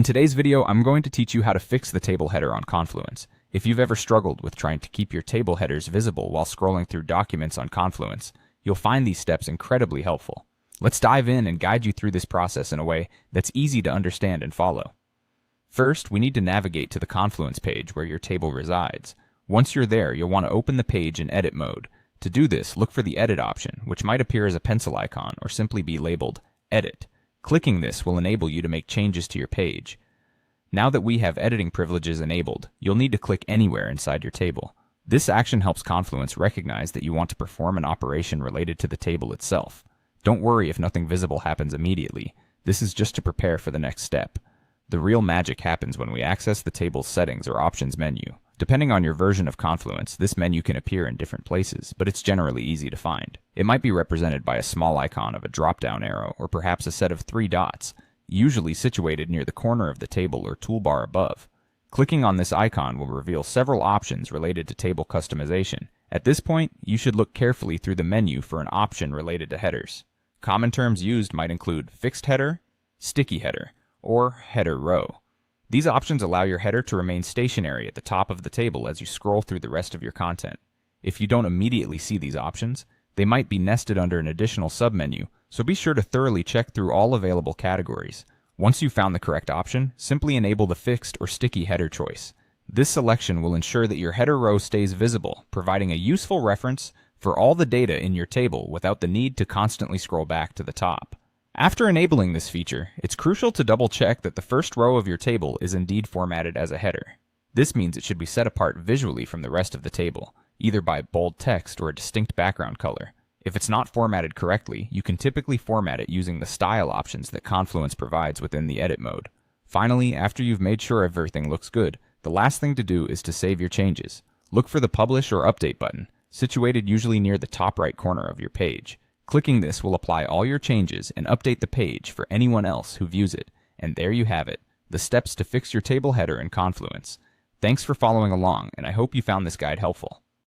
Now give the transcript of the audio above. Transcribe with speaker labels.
Speaker 1: In today's video, I'm going to teach you how to fix the table header on Confluence. If you've ever struggled with trying to keep your table headers visible while scrolling through documents on Confluence, you'll find these steps incredibly helpful. Let's dive in and guide you through this process in a way that's easy to understand and follow. First, we need to navigate to the Confluence page where your table resides. Once you're there, you'll want to open the page in edit mode. To do this, look for the edit option, which might appear as a pencil icon or simply be labeled edit. Clicking this will enable you to make changes to your page. Now that we have editing privileges enabled, you'll need to click anywhere inside your table. This action helps Confluence recognize that you want to perform an operation related to the table itself. Don't worry if nothing visible happens immediately. This is just to prepare for the next step. The real magic happens when we access the table's settings or options menu. Depending on your version of Confluence, this menu can appear in different places, but it's generally easy to find. It might be represented by a small icon of a drop-down arrow or perhaps a set of 3 dots, usually situated near the corner of the table or toolbar above. Clicking on this icon will reveal several options related to table customization. At this point, you should look carefully through the menu for an option related to headers. Common terms used might include fixed header, sticky header, or header row. These options allow your header to remain stationary at the top of the table as you scroll through the rest of your content. If you don't immediately see these options, they might be nested under an additional submenu, so be sure to thoroughly check through all available categories. Once you've found the correct option, simply enable the fixed or sticky header choice. This selection will ensure that your header row stays visible, providing a useful reference for all the data in your table without the need to constantly scroll back to the top. After enabling this feature, it's crucial to double-check that the first row of your table is indeed formatted as a header. This means it should be set apart visually from the rest of the table, either by bold text or a distinct background color. If it's not formatted correctly, you can typically format it using the style options that Confluence provides within the edit mode. Finally, after you've made sure everything looks good, the last thing to do is to save your changes. Look for the Publish or Update button, situated usually near the top right corner of your page. Clicking this will apply all your changes and update the page for anyone else who views it. And there you have it, the steps to fix your table header in Confluence. Thanks for following along, and I hope you found this guide helpful.